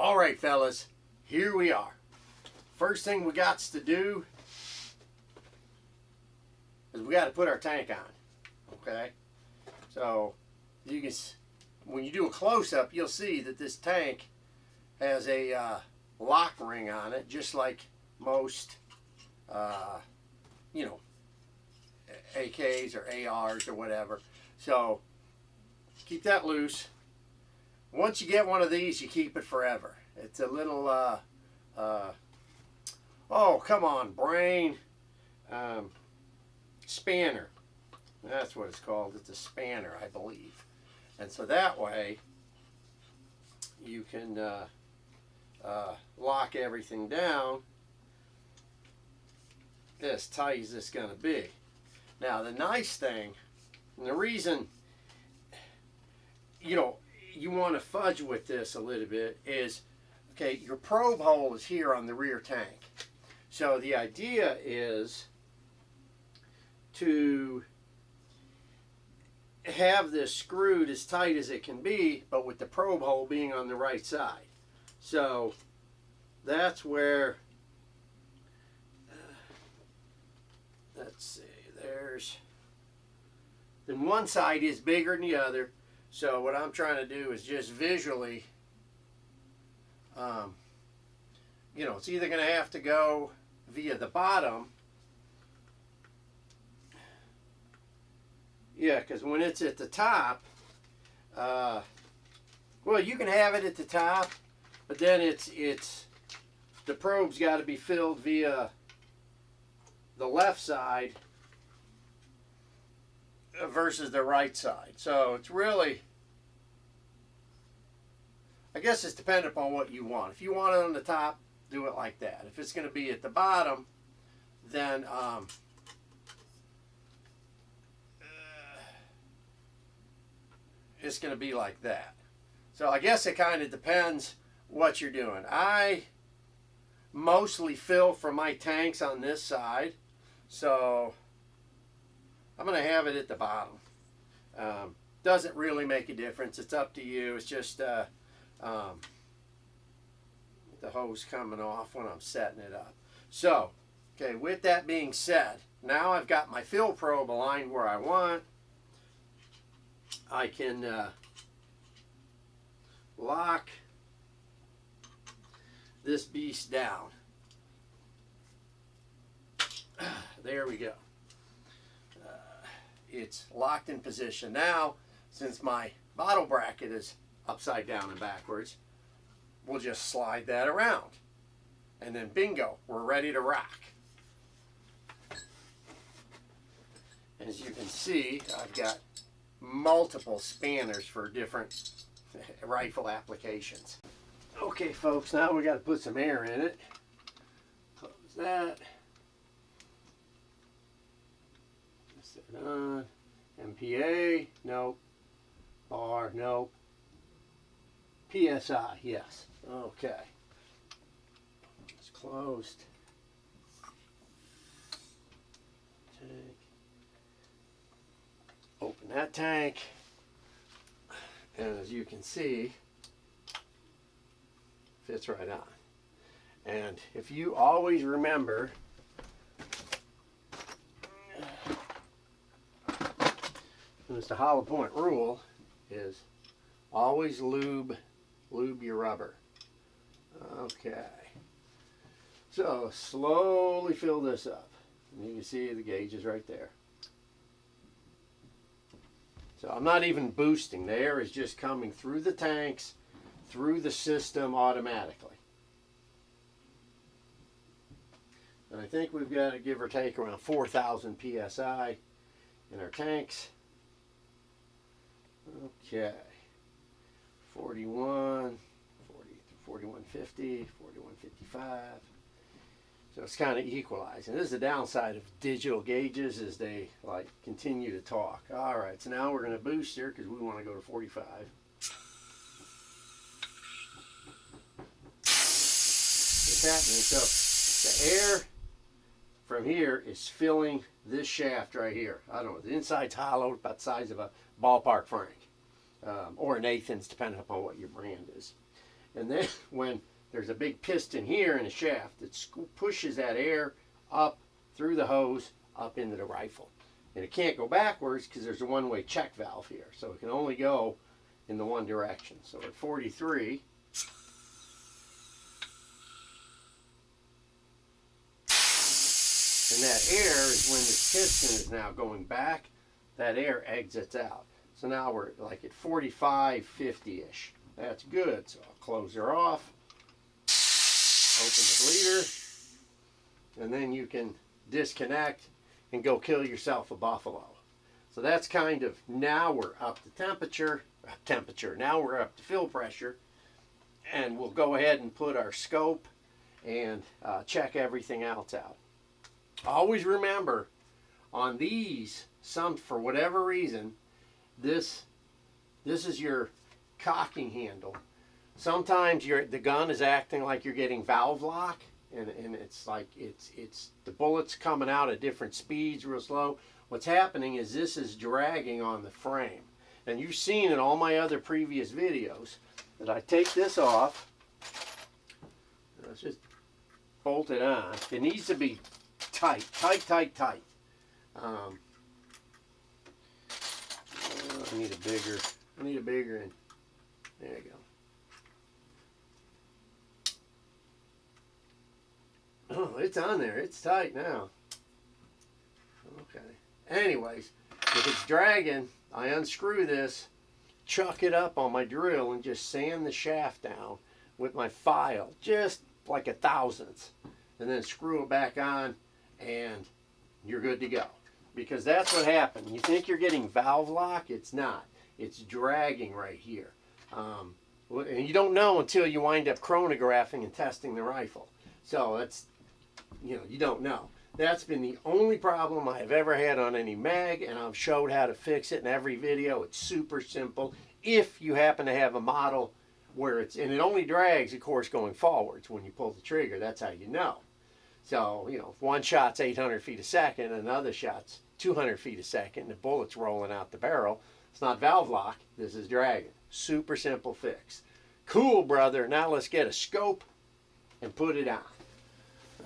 All right, fellas, here we are. First thing we got to do is we got to put our tank on. Okay, so you can, when you do a close-up, you'll see that this tank has a lock ring on it, just like most, you know, AKs or ARs or whatever. So keep that loose. Once you get one of these, you keep it forever. It's a little, oh, come on, brain, spanner. That's what it's called. It's a spanner, I believe. And so that way, you can lock everything down as tight as it's going to be. Now, the nice thing, and the reason, you know, you want to fudge with this a little bit is, okay, your probe hole is here on the rear tank. So the idea is to have this screwed as tight as it can be, but with the probe hole being on the right side. So that's where, let's see, then one side is bigger than the other. So what I'm trying to do is just visually, you know, it's either going to have to go via the bottom. Yeah, because when it's at the top, well, you can have it at the top, but then the probe's got to be filled via the left side versus the right side. So it's really, I guess it's dependent upon what you want. If you want it on the top, do it like that. If it's going to be at the bottom, then it's going to be like that. So I guess it kind of depends what you're doing. I mostly fill from my tanks on this side, so I'm going to have it at the bottom. Doesn't really make a difference. It's up to you. It's just the hose coming off when I'm setting it up. So, okay, with that being said, now I've got my fill probe aligned where I want. I can lock this beast down. There we go. It's locked in position. Now, since my bottle bracket is upside down and backwards, we'll just slide that around. And then bingo, we're ready to rock. As you can see, I've got multiple spanners for different rifle applications. Okay, folks, now we got to put some air in it. Close that. Set it on. MPA, nope. Bar, nope. PSI, yes. Okay. It's closed. Tank. Open that tank. And as you can see, fits right on. And if you always remember, it's the hollow point rule, is always lube your rubber. Okay. So slowly fill this up. And you can see the gauge is right there. So I'm not even boosting. The air is just coming through the tanks, through the system automatically. And I think we've got to give or take around 4,000 PSI in our tanks. Okay. 41, 4150, 4155. So it's kind of equalized. And this is the downside of digital gauges, is they like continue to talk. All right, so now we're going to boost here because we want to go to 45. What's happening? So the air from here is filling this shaft right here. I don't know, the inside's hollow, about the size of a ballpark frank. Or an Nathan's, depending upon what your brand is. And then when there's a big piston here in the shaft that pushes that air up through the hose up into the rifle. And it can't go backwards because there's a one-way check valve here. So it can only go in the one direction. So at 43, and that air is when this piston is now going back, that air exits out. So now we're like at 45, 50-ish. That's good. So I'll close her off, open the bleeder, and then you can disconnect and go kill yourself a buffalo. So that's kind of, now we're up to temperature, now we're up to fill pressure, and we'll go ahead and put our scope and check everything else out. Always remember, on these, for whatever reason, this is your cocking handle. Sometimes the gun is acting like you're getting valve lock, and it's like it's the bullets coming out at different speeds, real slow. What's happening is this is dragging on the frame. And you've seen in all my other previous videos that I take this off. Let's just bolt it on. It needs to be tight, tight, tight, tight. I need a bigger and there you go. Oh, it's on there. It's tight now. Okay. Anyways, if it's dragging, I unscrew this, chuck it up on my drill, and just sand the shaft down with my file, just like a thousandth, and then screw it back on, and you're good to go. Because that's what happened. You think you're getting valve lock, it's not. It's dragging right here. And you don't know until you wind up chronographing and testing the rifle. So that's, you don't know. That's been the only problem I have ever had on any mag, and I've showed how to fix it in every video. It's super simple. If you happen to have a model where and it only drags, of course, going forwards when you pull the trigger. That's how you know. So, if one shot's 800 feet a second and another shot's 200 feet a second, the bullet's rolling out the barrel, it's not valve lock, this is dragging. Super simple fix. Cool, brother. Now let's get a scope and put it on.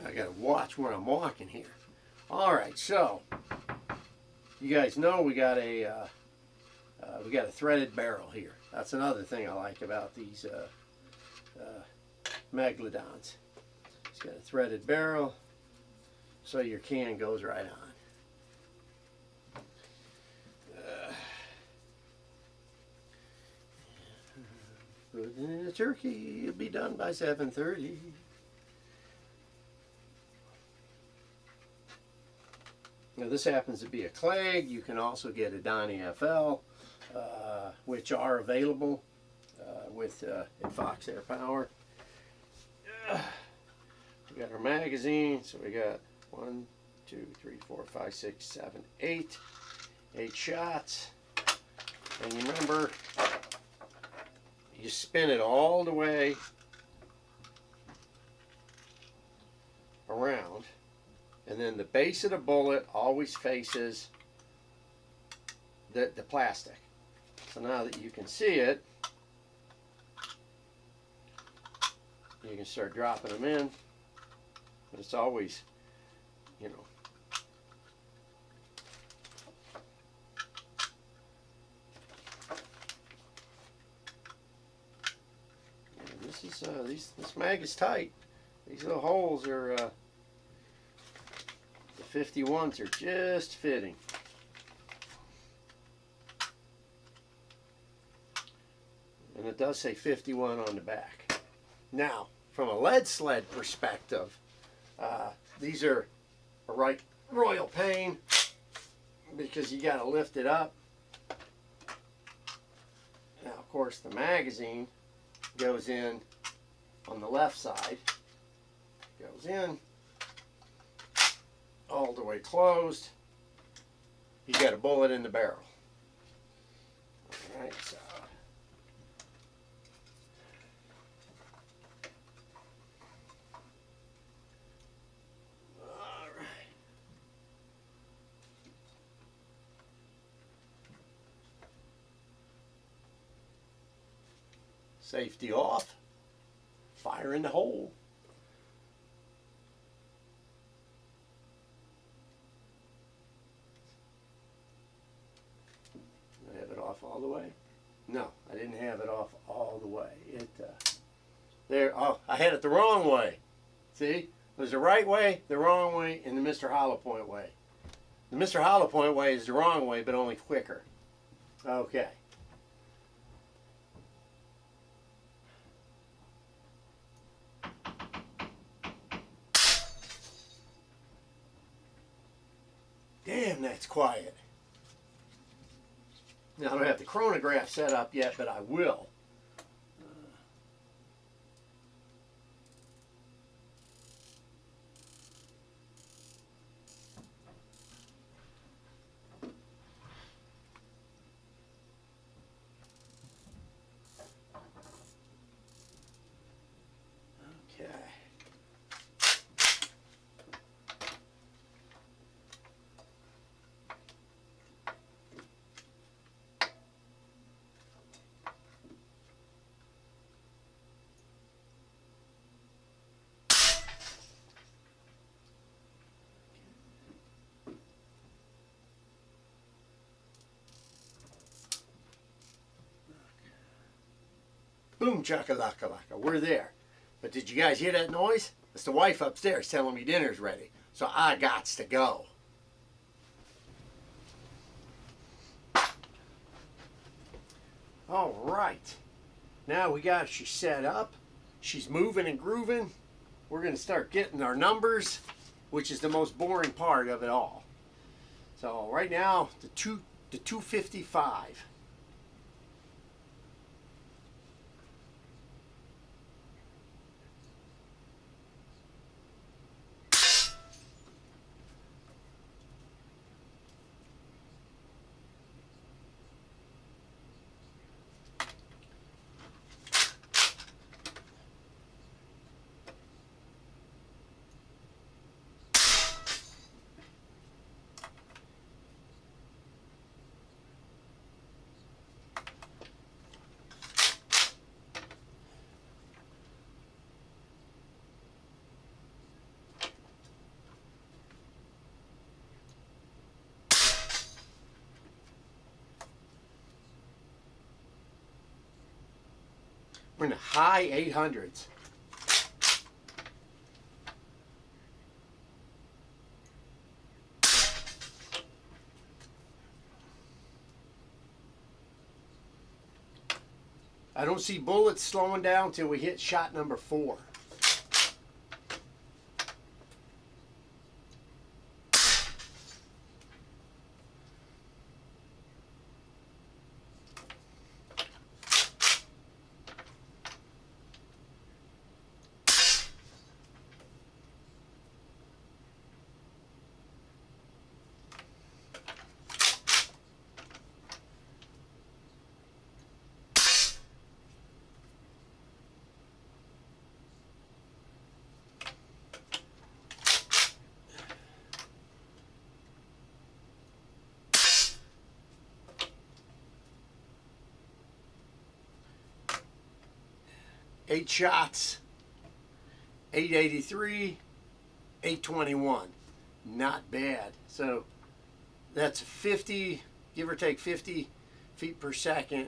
I gotta watch where I'm walking here. All right, so you guys know we got a threaded barrel here. That's another thing I like about these Megalodons. It's got a threaded barrel, so your can goes right on. Put in a turkey. It'll be done by 7:30. Now this happens to be a Clegg. You can also get a Donnie FL, which are available with in Fox Air Power. We got our magazine, so we got 1, 2, 3, 4, 5, 6, 7, 8 shots. And you remember, you spin it all the way around, and then the base of the bullet always faces the plastic. So now that you can see it, you can start dropping them in. But it's always, and this mag is tight. These little holes are the 51s are just fitting. And it does say 51 on the back. Now, from a lead sled perspective, these are a royal pain because you got to lift it up. Now, of course, the magazine goes in on the left side. Goes in all the way closed. You got a bullet in the barrel. All right, so. Safety off. fire in the hole. Did I have it off all the way? No, I didn't have it off all the way. There, oh, I had it the wrong way. See? There's the right way, the wrong way, and the Mr. Hollow Point way. The Mr. Hollow Point way is the wrong way, but only quicker. Okay. Damn, that's quiet. Now, I don't have the chronograph set up yet, but I will. Okay. Boom, chakalaka-laka, we're there. But did you guys hear that noise? It's the wife upstairs telling me dinner's ready. So I gots to go. All right. Now we got she set up. She's moving and grooving. We're going to start getting our numbers, which is the most boring part of it all. So right now, the 255. We're in the high 800s. I don't see bullets slowing down till we hit shot number 4. Eight shots, 883, 821. Not bad. So that's 50, give or take 50 feet per second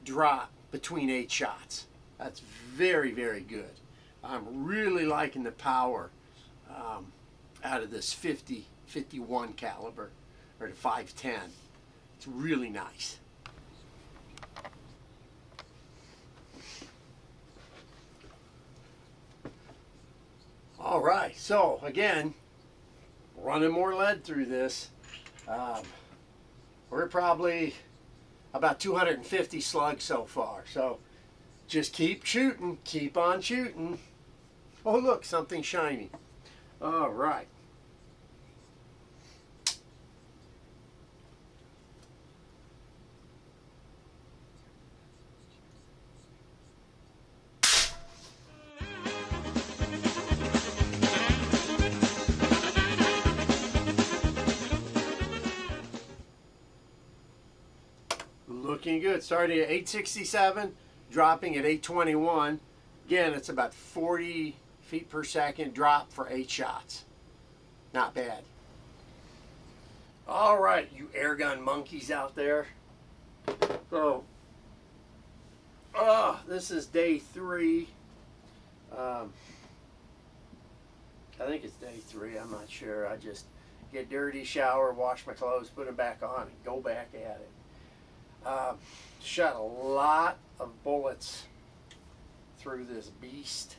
drop between 8 shots. That's very, very good. I'm really liking the power out of this 51 caliber, or the 510. It's really nice. All right, so again, running more lead through this. We're probably about 250 slugs so far. So just keep shooting, keep on shooting. Oh look, something shiny. All right. Looking good. Starting at 867, dropping at 821. Again, it's about 40 feet per second drop for 8 shots. Not bad. All right, you air gun monkeys out there. So, this is day 3. I think it's day 3. I'm not sure. I just get dirty, shower, wash my clothes, put them back on, and go back at it. Shot a lot of bullets through this beast,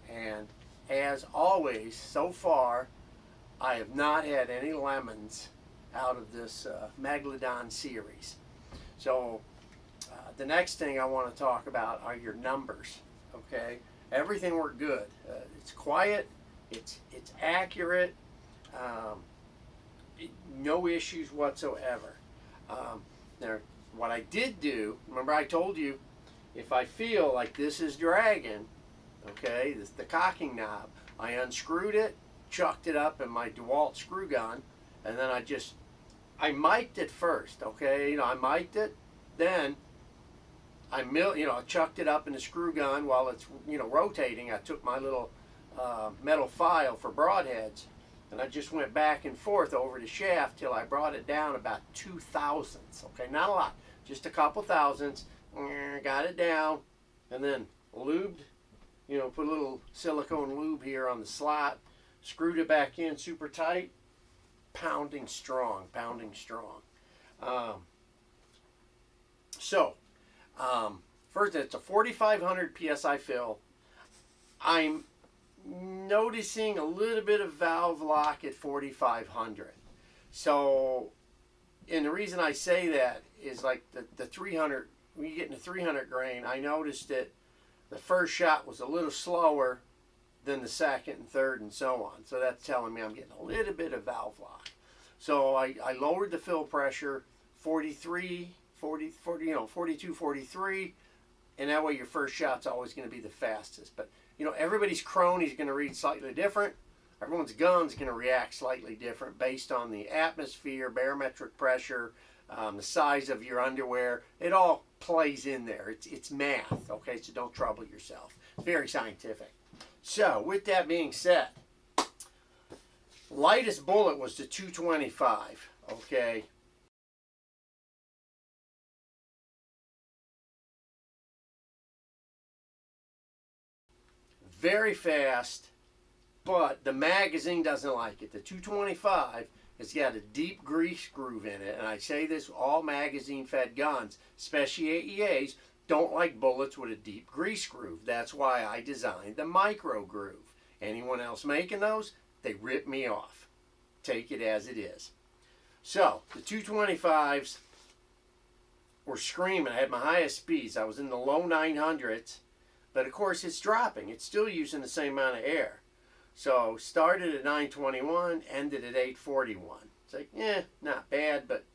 and as always, so far, I have not had any lemons out of this Megalodon series. So the next thing I want to talk about are your numbers. Okay, everything worked good. It's quiet. It's accurate. No issues whatsoever. What I did do, remember I told you, if I feel like this is dragging, okay, this the cocking knob, I unscrewed it, chucked it up in my DeWalt screw gun, and then I mic'd it first, okay, I mic'd it, then I chucked it up in the screw gun while it's, rotating. I took my little metal file for broadheads, and I just went back and forth over the shaft till I brought it down about 2 thousandths, okay, not a lot, just a couple thousandths, got it down, and then lubed, put a little silicone lube here on the slot, screwed it back in super tight, pounding strong. First, it's a 4,500 PSI fill. I'm noticing a little bit of valve lock at 4,500. So, and the reason I say that is like the 300, when you get into 300 grain, I noticed that the first shot was a little slower than the second and third and so on. So that's telling me I'm getting a little bit of valve lock. So I lowered the fill pressure 42, 43, and that way your first shot's always going to be the fastest. But everybody's crony is going to read slightly different. Everyone's gun's going to react slightly different based on the atmosphere, barometric pressure, the size of your underwear. It all plays in there. It's math, okay? So don't trouble yourself. It's very scientific. So with that being said, lightest bullet was the 225, okay? Very fast, but the magazine doesn't like it. The 225 has got a deep grease groove in it, and I say this, all magazine-fed guns, especially AEAs, don't like bullets with a deep grease groove. That's why I designed the micro groove. Anyone else making those, they rip me off. Take it as it is. So, the 225s were screaming. I had my highest speeds. I was in the low 900s. But of course it's dropping. It's still using the same amount of air. So started at 921, ended at 841. It's like, not bad, but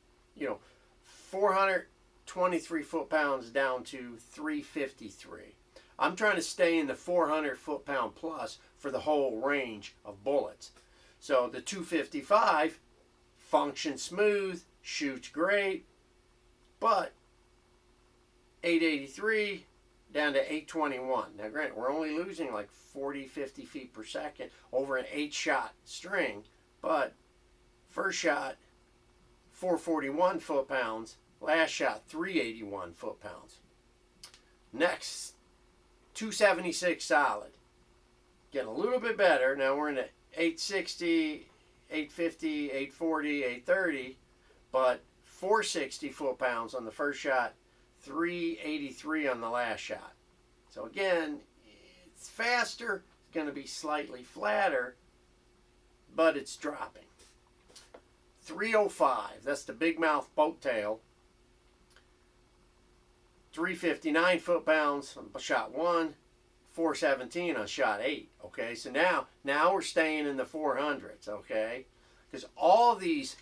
423 foot-pounds down to 353. I'm trying to stay in the 400 foot-pound plus for the whole range of bullets. So the 255 functions smooth, shoots great, but 883 down to 821. Now granted, we're only losing like 40, 50 feet per second over an 8-shot string, but first shot 441 foot-pounds, last shot 381 foot-pounds. Next, 276 solid. Getting a little bit better. Now we're in the 860, 850, 840, 830, but 460 foot-pounds on the first shot, 383 on the last shot. So again, it's faster, it's going to be slightly flatter, but it's dropping. 305, that's the big mouth boat tail. 359 foot-pounds on shot 1, 417 on shot 8. Okay, so now we're staying in the 400s, okay? Because all these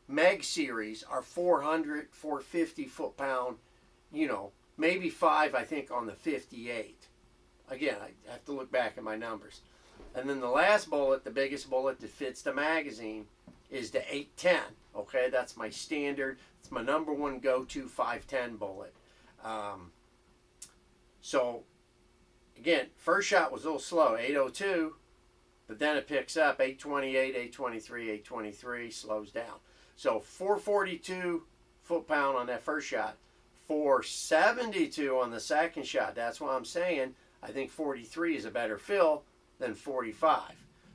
Meg series are 400, 450 foot-pound, maybe 5, I think, on the 58. Again, I have to look back at my numbers. And then the last bullet, the biggest bullet that fits the magazine, is the 810. Okay, that's my standard. It's my number one go-to 510 bullet. So again, first shot was a little slow, 802, but then it picks up 828, 823, 823, slows down. So 442 foot-pound on that first shot, 472 on the second shot. That's why I'm saying I think 43 is a better fill than 45.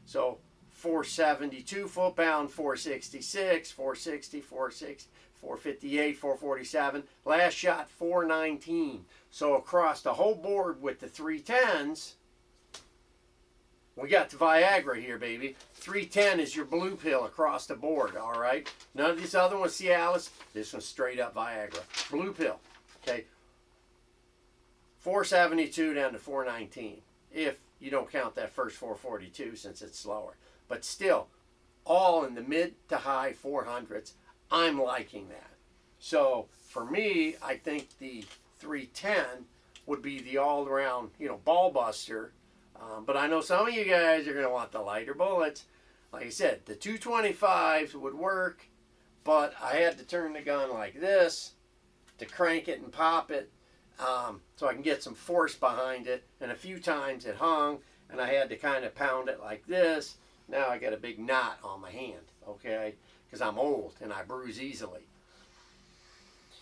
So 472 foot-pound, 466, 460, 460, 458, 447. Last shot, 419. So across the whole board with the 310s, we got the Viagra here, baby. 310 is your blue pill across the board, all right? None of these other ones, Cialis. This one's straight up Viagra. Blue pill, okay? 472 down to 419, if you don't count that first 442 since it's slower. But still, all in the mid to high 400s. I'm liking that. So for me, I think the 310 would be the all-around, ball buster. But I know some of you guys are going to want the lighter bullets. Like I said, the 225s would work, but I had to turn the gun like this to crank it and pop it so I can get some force behind it. And a few times it hung, and I had to kind of pound it like this. Now I got a big knot on my hand, okay, because I'm old and I bruise easily.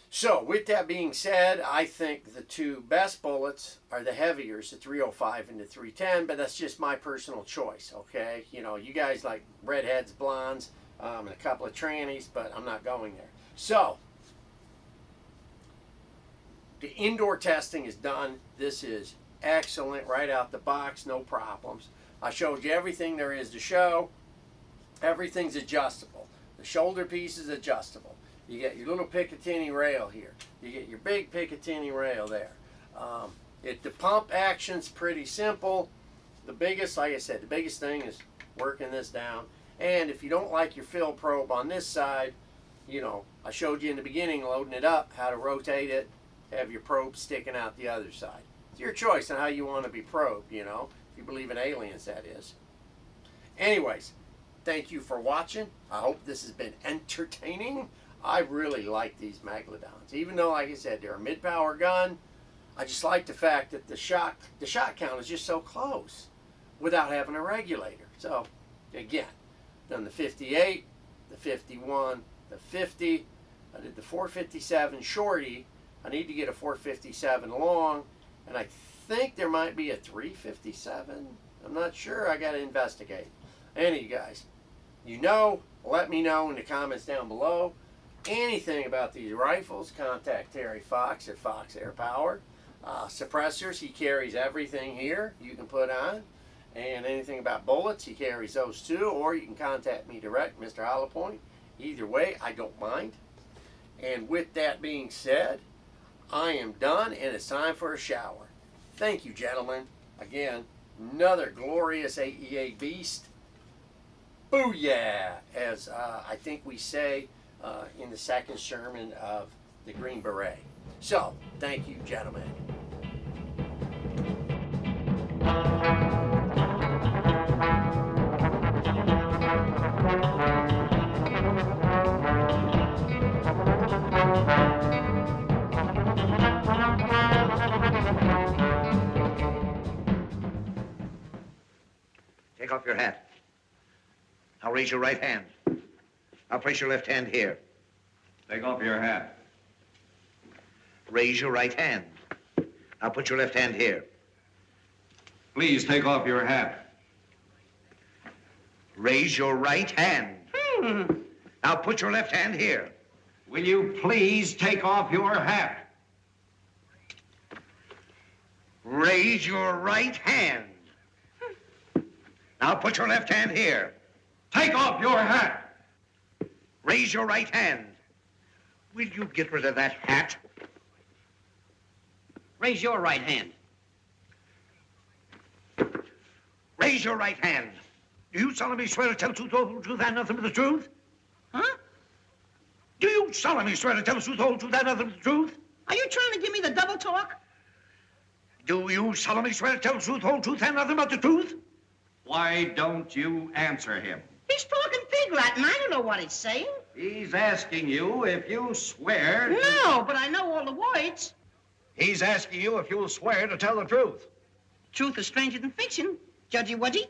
So with that being said, I think the two best bullets are the heaviers, the 305 and the 310, but that's just my personal choice, okay? You guys like redheads, blondes, and a couple of trannies, but I'm not going there. So, the indoor testing is done. This is excellent right out the box, no problems. I showed you everything there is to show. Everything's adjustable. The shoulder piece is adjustable. You get your little Picatinny rail here. You get your big Picatinny rail there. The pump action's pretty simple. The biggest, like I said, the biggest thing is working this down. And if you don't like your fill probe on this side, I showed you in the beginning loading it up, how to rotate it, have your probe sticking out the other side. It's your choice on how you want to be probed, if you believe in aliens, that is. Anyways, thank you for watching. I hope this has been entertaining. I really like these Megalodons. Even though, like I said, they're a mid-power gun, I just like the fact that the shot count is just so close without having a regulator. So, again, done the 58, the 51, the 50. I did the 457 shorty. I need to get a 457 long, and I think there might be a 357. I'm not sure. I got to investigate. Any guys, let me know in the comments down below. Anything about these rifles, contact Terry Fox at Fox Air Power. Suppressors, he carries everything here you can put on. And anything about bullets, he carries those too. Or you can contact me direct, Mr. Hollow. Either way, I don't mind. And with that being said, I am done and it's time for a shower. Thank you, gentlemen. Again, another glorious AEA beast. Booyah! As I think we say in the second sermon of the Green Beret. So, thank you, gentlemen. Take off your hat. Now raise your right hand. Now place your left hand here. Take off your hat. Raise your right hand. Now put your left hand here. Please take off your hat. Raise your right hand. Now put your left hand here. Will you please take off your hat? Raise your right hand. Now put your left hand here. Take off your hat. Raise your right hand. Will you get rid of that hat? Raise your right hand. Raise your right hand. Do you solemnly swear to tell the truth, the whole truth, and nothing but the truth? Huh? Do you solemnly swear to tell the truth, the whole truth, and nothing but the truth? Are you trying to give me the double talk? Do you solemnly swear to tell the truth, the whole truth, and nothing but the truth? Why don't you answer him? He's talking pig Latin. I don't know what he's saying. He's asking you if you swear... No, but I know all the words. He's asking you if you'll swear to tell the truth. Truth is stranger than fiction, Judgy Wudgy.